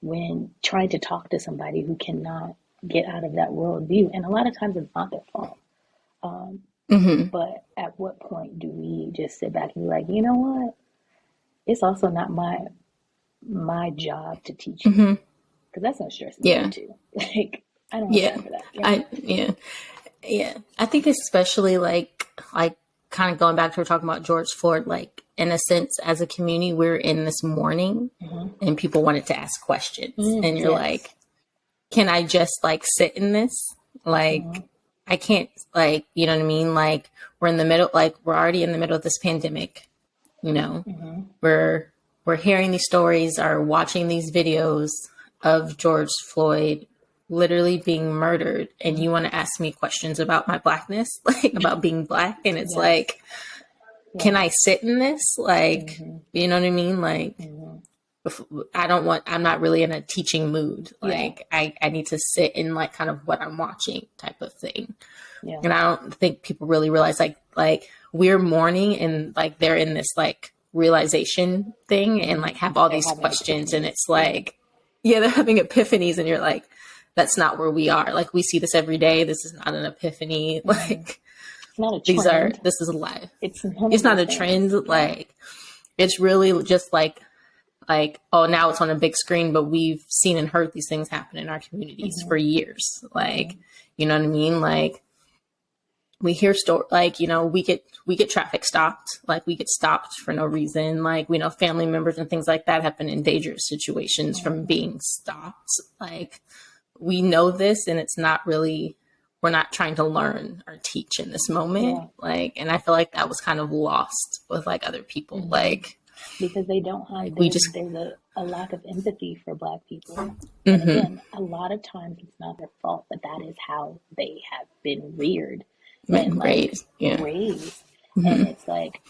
when trying to talk to somebody who cannot get out of that worldview, and a lot of times it's not their fault. But at what point do we just sit back and be like, you know what? It's also not my job to teach you, because that's not stressing me out too. Like, I don't have time for that. I think especially like kind of going back to, we're talking about George Floyd, like in a sense, as a community, we're in this mourning, and people wanted to ask questions, and you're like, can I just like sit in this? Like, I can't, like, you know what I mean? Like, we're in the middle, like, we're already in the middle of this pandemic, you know, we're hearing these stories, or watching these videos of George Floyd literally being murdered. And you want to ask me questions about my Blackness, like about being Black. And it's like, can I sit in this? Like, you know what I mean? Like, I'm not really in a teaching mood. Like, I need to sit in like kind of what I'm watching type of thing. And I don't think people really realize like we're mourning, and like they're in this like realization thing, and like have all these questions, and it's like, they're having epiphanies, and you're like, that's not where we are. Like, we see this every day. This is not an epiphany. Like, it's not a trend. This is life. It's not a trend. Like, it's really just like, oh, now it's on a big screen, but we've seen and heard these things happen in our communities for years. Like, you know what I mean? Like, we hear like, you know, we get traffic stopped. Like, we get stopped for no reason. Like, we know family members and things like that have been in dangerous situations from being stopped. Like, we know this, and it's not really, we're not trying to learn or teach in this moment. Like, and I feel like that was kind of lost with like other people. Like, because they don't have, Like we just, there's a lack of empathy for Black people. And mm-hmm, again, a lot of times it's not their fault, but that is how they have been reared and been like raised. Yeah. raised. And Mm-hmm. it's like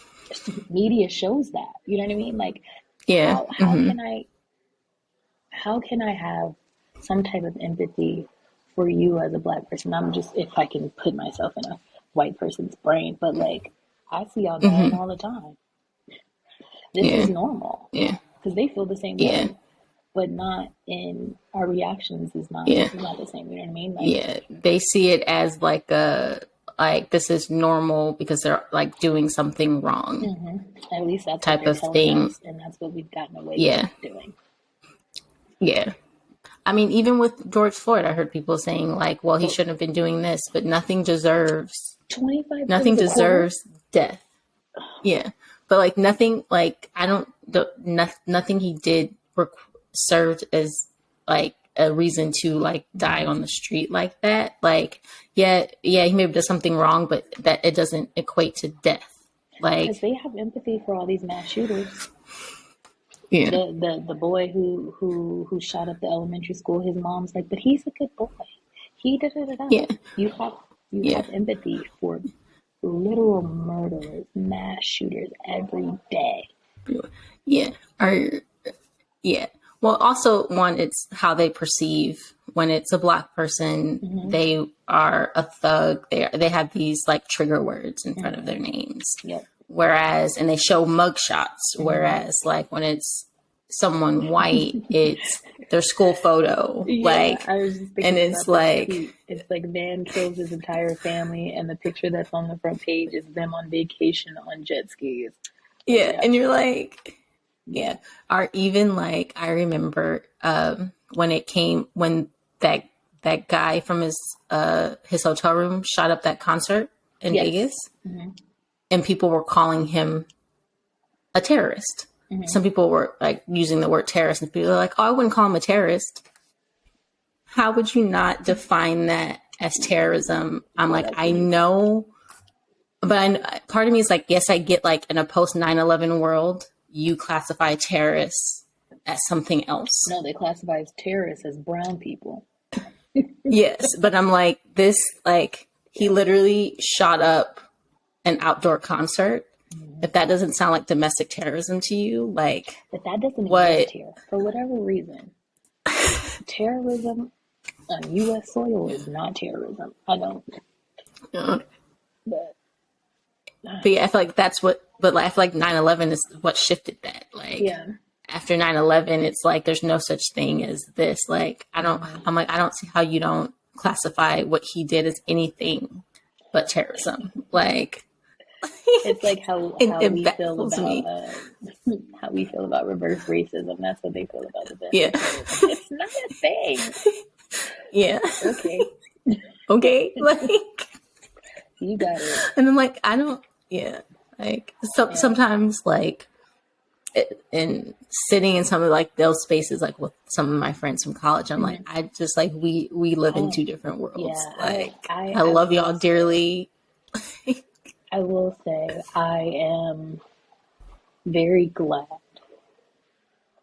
media shows that, you know what I mean? Like Yeah. how Mm-hmm. can I have some type of empathy for you as a Black person? I'm just, if I can put myself in a white person's brain, but like I see y'all dying Mm-hmm. all the time. This is Yeah. normal Yeah. because they feel the same Yeah. way, but not in our reactions Yeah. is not the same. You know what I mean? Like, Yeah. They see it as like like this is normal because they're like doing something wrong at least that's what type they're of telling thing. us, and that's what we've gotten away with Yeah. doing. Yeah. I mean, even with George Floyd, I heard people saying like, well, he But shouldn't have been doing this, but nothing deserves 25, it nothing was a quarter. deserves death. Yeah. But like nothing, like I don't, nothing he did served as like a reason to like die on the street like that. Like, yeah, he maybe does something wrong, but that it doesn't equate to death. Because Like, they have empathy for all these mass shooters. yeah, The boy who shot up the elementary school, his mom's like, but he's a good boy. He da da da da. yeah, You yeah, have empathy for literal murderers, mass shooters every day. yeah. Or yeah. Well, also one, it's how they perceive when it's a Black person. They are a thug. They have these like trigger words in front of their names. Yep. Whereas, and they show mugshots. Whereas, like when it's someone white, it's their school photo. Yeah, Like, I was just and thinking it's about this like, tweet. It's like Van kills his entire family, and the picture that's on the front page is them on vacation on jet skis. yeah. Yeah, And you're like, yeah, yeah. Or even like, I remember when that guy from his hotel room shot up that concert in yes. Vegas, and people were calling him a terrorist. Some people were like using the word terrorist, and people are like, "Oh, I wouldn't call him a terrorist." How would you not define that as terrorism? I'm Yeah, like, that's I what know, but part of me is like, yes, I get like in a post 9/11 world, you classify terrorists as something else. no, they classify as terrorists as brown people. Yes, but I'm like, this, like, he literally shot up an outdoor concert. If that doesn't sound like domestic terrorism to you, like, But that doesn't what? exist here for whatever reason. Terrorism on U.S. soil is not terrorism. I don't, Uh, but But yeah, I feel like that's what, but like, I feel like 9/11 is what shifted that. Like, yeah. after 9/11, it's like, there's no such thing as this. Like, I'm like, I don't see how you don't classify what he did as anything but terrorism. Like, It's like how it we feel baffles about me. how we feel about reverse racism. That's what they feel about Yeah. domestic terrorism. It's not a thing. Yeah. Okay, Okay. Like, you got it. and I'm like, I don't, yeah. Like, so, Yeah. sometimes, like, and sitting in some of like those spaces, like with some of my friends from college, I'm like, I just like, we live in two different worlds. Yeah, Like, I I love will y'all dearly. I will say I am very glad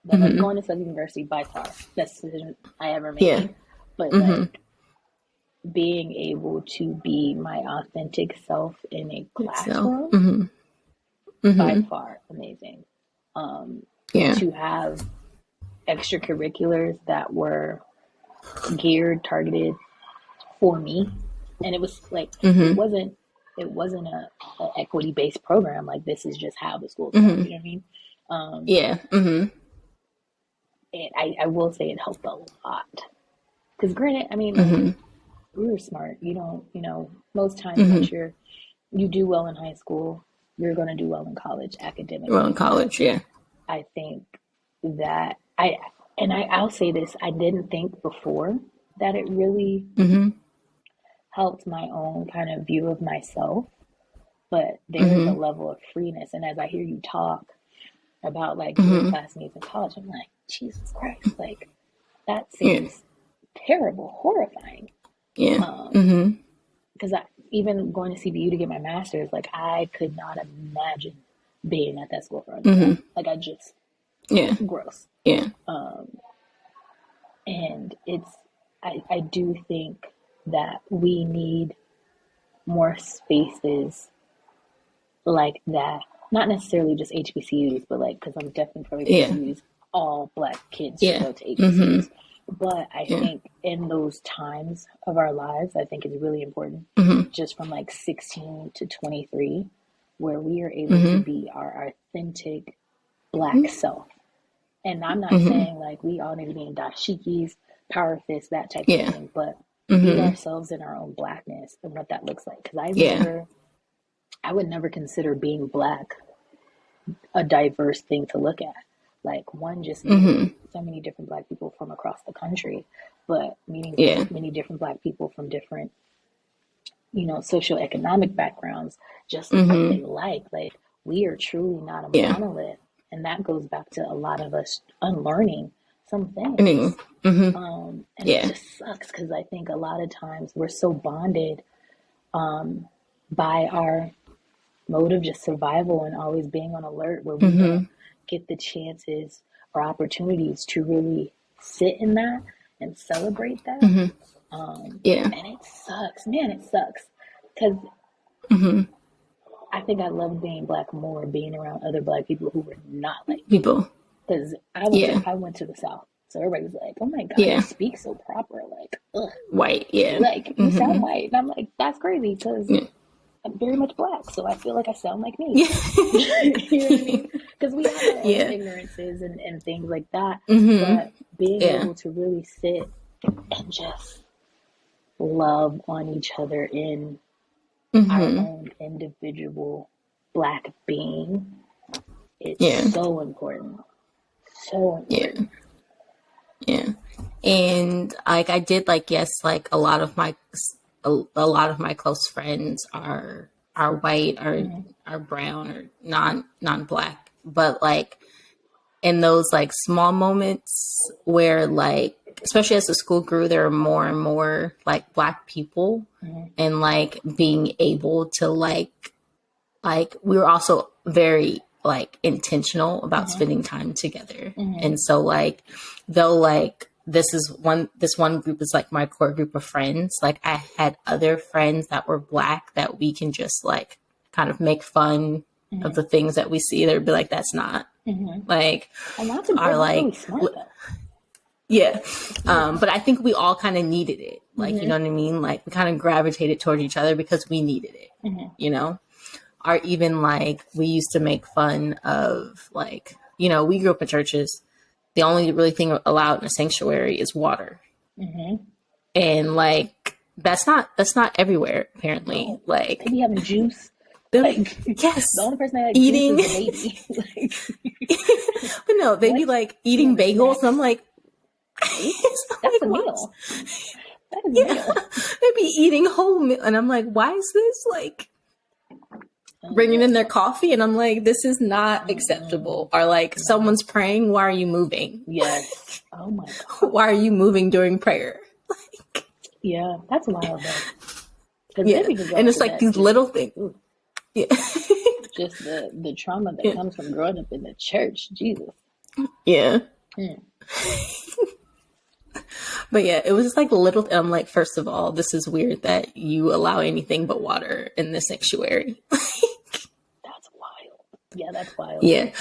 that like going to Southern University by far best decision I ever made. Yeah. But like being able to be my authentic self in a So, classroom, by far amazing. yeah. To have extracurriculars that were targeted for me, and it was like it wasn't a equity based program. Like this is just how the school's going. You know what I mean? Yeah. I will say it helped a lot. Because granted, I mean, like, we were smart. Most times once you do well in high school, you're going to do well in college academically. Well, in college, yeah. I think that I'll say this, I didn't think before that it really helped my own kind of view of myself, but there is a level of freeness. And as I hear you talk about like your classmates in college, I'm like, Jesus Christ, like that seems terrible, horrifying. Yeah. Because even going to CBU to get my master's, like I could not imagine being at that school for undergrad. Like I just, gross. Yeah. And I do think that we need more spaces like that. Not necessarily just HBCUs, but like, because I'm definitely probably going to use all Black kids to go to HBCUs. But I think in those times of our lives, I think it's really important, just from like 16 to 23, where we are able to be our authentic Black self. And I'm not saying like we all need to be in dashikis, power fists, that type of thing, but be ourselves in our own Blackness and what that looks like. Because I would never consider being Black a diverse thing to look at. Like one, just meeting so many different Black people from across the country, but meeting many different Black people from different, socioeconomic backgrounds, just what they like. Like we are truly not a monolith. And that goes back to a lot of us unlearning some things. And it just sucks because I think a lot of times we're so bonded by our mode of just survival and always being on alert, where we don't get the chances or opportunities to really sit in that and celebrate that. And it sucks, man, it sucks. Because I think I love being Black more, being around other Black people who were not like people. Because I went to the South, so everybody's like, "Oh my God, you speak so proper." Like, ugh. White, like you sound white, and I'm like, that's crazy because I'm very much Black, so I feel like I sound like me. You know what I mean? Because we have our own ignorances and things like that, but being able to really sit and just love on each other in our own individual Black being, it's so important. So important. And like I did like like a lot of my close friends are white or are brown or non-Black, but like in those like small moments where like, especially as the school grew, there were more and more like Black people, and like being able to like we were also very like intentional about spending time together. And so like, though like this one group is like my core group of friends, like I had other friends that were Black that we can just like kind of make fun of the things that we see. They'd be like, that's not like, and that's like, really smart, but I think we all kind of needed it. Like, you know what I mean? Like we kind of gravitated toward each other because we needed it, Or even like we used to make fun of like, we grew up in churches. The only really thing allowed in a sanctuary is water. And like, that's not everywhere, apparently. No. Like they be having juice. Like, yes. The only person that like eating juice is the baby. But no, they'd be like eating bagels. And I'm like, that's a meal. That is a meal. They'd be eating whole meal. And I'm like, why is this like bringing in their coffee? And I'm like, this is not acceptable. Or like someone's praying, why are you moving? Yes. Oh my God. Why are you moving during prayer? Like, yeah, that's wild though. And it's like these little things. Yeah. Just the trauma that comes from growing up in the church. Jesus. Yeah. But yeah, it was just like little. I'm like, first of all, this is weird that you allow anything but water in the sanctuary. That's wild. Yeah, that's wild. Yeah.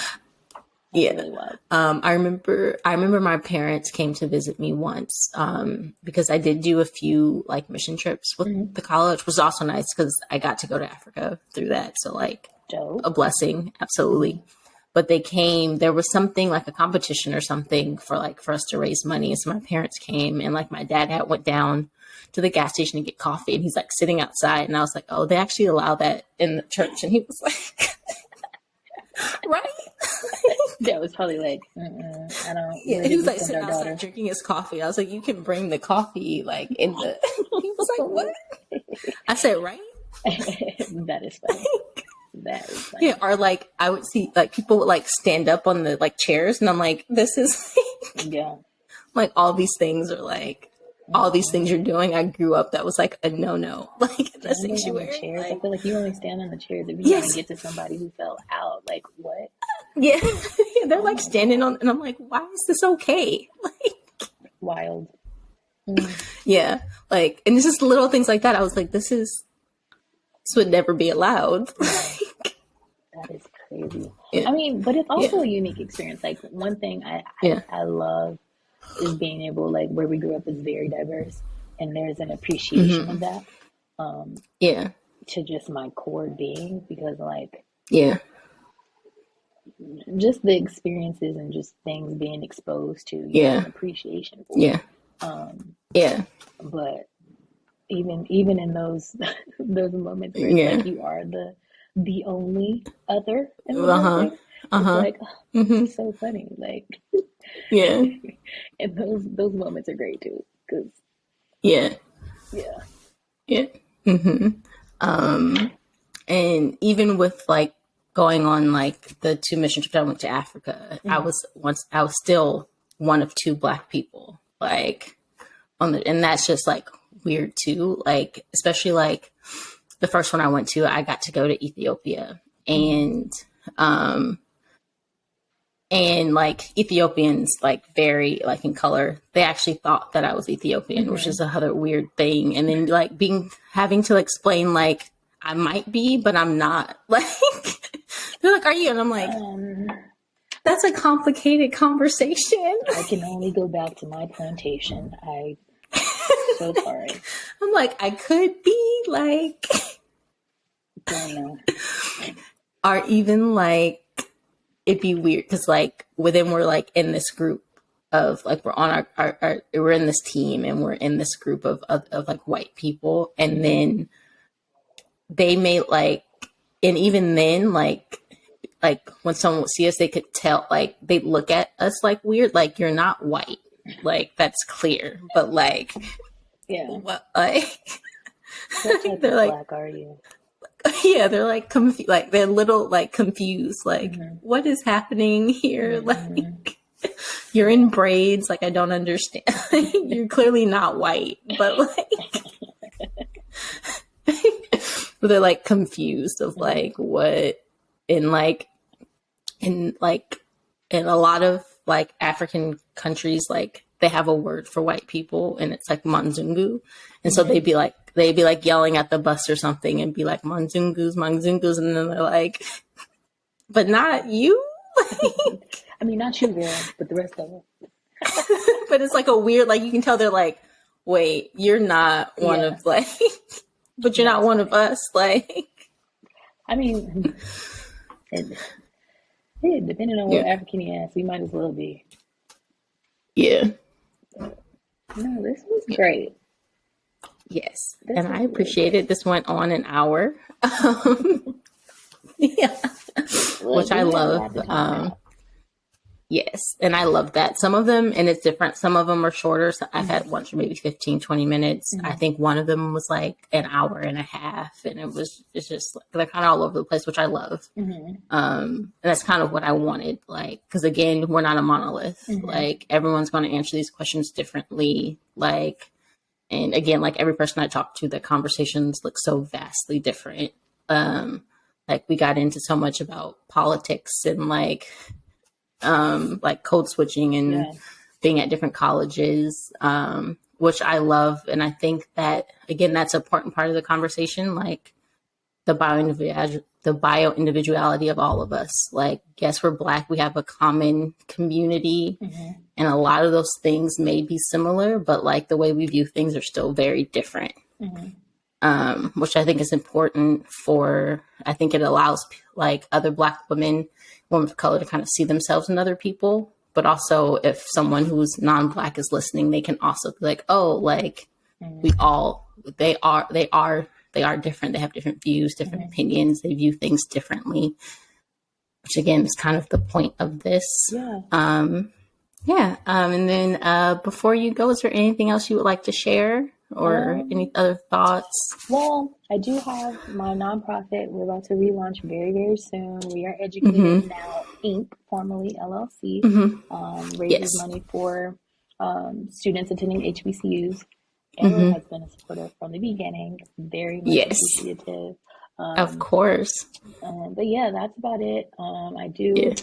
That's really wild. I remember my parents came to visit me once because I did do a few like mission trips with the college, which was also nice because I got to go to Africa through that. So like a blessing. Absolutely. But they came, there was something like a competition or something for us to raise money. And so my parents came and like my dad went down to the gas station to get coffee and he's like sitting outside. And I was like, oh, they actually allow that in the church. And he was like, right? That was probably like, I don't. Yeah, he was like sitting outside drinking his coffee. I was like, you can bring the coffee like in the. He was like, what? I said, right? That is funny. That is funny. Yeah, or like I would see like people would like stand up on the like chairs, and I'm like, this is like, yeah, like all these things are like all these things you're doing. I grew up, that was like a no, like in the Standing on the sanctuary. chairs. Like, I feel like you only stand on the chairs if you yes. want to get to somebody who fell out. Like, what? Yeah. They're like standing on, and I'm like, why is this okay? Like, wild. Yeah. Like, and it's just little things like that. I was like, this would never be allowed. Like, that is crazy. Yeah. I mean, but it's also a unique experience. Like, one thing I love is being able, like, where we grew up is very diverse, and there's an appreciation of that. To just my core being, because, like, just the experiences and just things being exposed to, an appreciation for. But even in those moments where it's like you are the only other in the building, it's like, this is so funny. Like, and those moments are great too, because and even with like going on like the 2 mission trips I went to Africa, I was still one of 2 Black people, like, and that's just like weird too. Like, especially like the first one I went to, I got to go to Ethiopia, and like Ethiopians, like, very like in color, they actually thought that I was Ethiopian, which is another weird thing. And then like having to explain, like, I might be, but I'm not. Like, they're like, are you? And I'm like, that's a complicated conversation. I can only go back to my plantation. So sorry. I'm like, I could be, like, don't know. Or even like, it'd be weird because like within we're like in this group of like, we're on our we're in this team, and we're in this group of like white people, and then they may like, and even then like when someone would see us, they could tell, like, they'd look at us like weird, like, you're not white, like, that's clear, but like, what, like, what type they're of like, Black are you? They're like like they're little like confused, like, what is happening here? Like, you're in braids, like, I don't understand. You're clearly not white, but like, they're like confused of like what, in a lot of like African countries, like, they have a word for white people, and it's like Manzungu. And so they'd be like yelling at the bus or something and be like, Manzungus. And then they're like, but not you. I mean, not you, girl, but the rest of them. But it's like a weird, like, you can tell they're like, wait, you're not one of, like, but you're not one of us. Like, I mean, depending on what African you ask, we might as well be. Yeah. No, this was great. Yes. And I appreciate it. This went on an hour. Which I love. Yes. And I love that. Some of them, and it's different, some of them are shorter. So I've had ones for maybe 15, 20 minutes. I think one of them was like an hour and a half. And it's just, they're kind of all over the place, which I love. And that's kind of what I wanted. Like, because again, we're not a monolith. Like, everyone's going to answer these questions differently. Like, and again, like, every person I talk to, the conversations look so vastly different. Like, we got into so much about politics and like code switching and being at different colleges, which I love. And I think that, again, that's an important part of the conversation, like the bio-individuality of all of us. Like, yes, we're Black, we have a common community, and a lot of those things may be similar, but like the way we view things are still very different. Which I think is important I think it allows like other Black women of color to kind of see themselves in other people, but also if someone who's non-Black is listening, they can also be like, oh, like, they are different. They have different views, different opinions. They view things differently, which again is kind of the point of this. And then before you go, is there anything else you would like to share? Or any other thoughts? Well, I do have my nonprofit. We're about to relaunch very, very soon. We are Educated Now Inc., formerly LLC, raises money for students attending HBCUs ever has been a supporter from the beginning. Very much Yes, appreciative. of course. But yeah, that's about it. I Yeah, do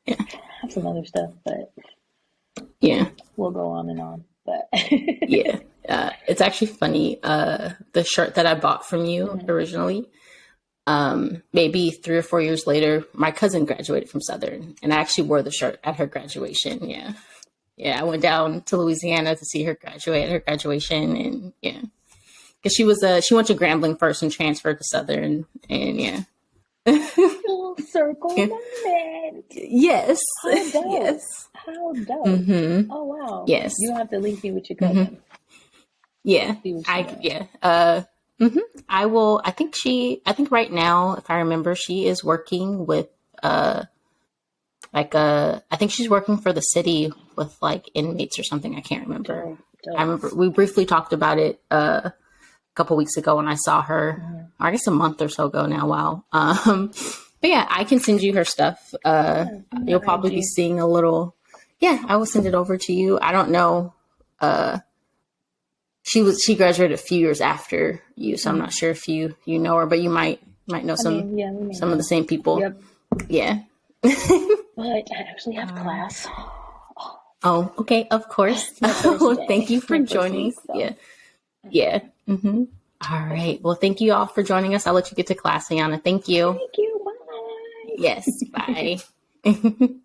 yeah, have some other stuff, but yeah, we'll go on and on. But yeah. It's actually funny. The shirt that I bought from you originally, maybe 3 or 4 years later, my cousin graduated from Southern, and I actually wore the shirt at her graduation. Yeah, yeah. I went down to Louisiana to see her graduate at her graduation, and yeah, because she went to Grambling first and transferred to Southern, and yeah. full circle moment. Yes. How dope. Yes. How dope. Oh wow. Yes. You have to link me with your cousin. Yeah. See what she's doing. Yeah. I will. I think right now, if I remember, she is working with, I think she's working for the city with like inmates or something. I can't remember. Dope. I remember we briefly talked about it, a couple weeks ago when I saw her, or I guess a month or so ago now. Wow. But yeah, I can send you her stuff. You'll probably be seeing a little. Yeah, I will send it over to you. I don't know. She graduated a few years after you, so I'm not sure if you know her, but you might know some of the same people. Yep. Yeah. But I actually have class. Oh, okay. Of course. Well, thank you for joining. Week, so. Yeah. Yeah. All right. Well, thank you all for joining us. I'll let you get to class, Ayanna. Thank you. Thank you. Bye. Yes. Bye.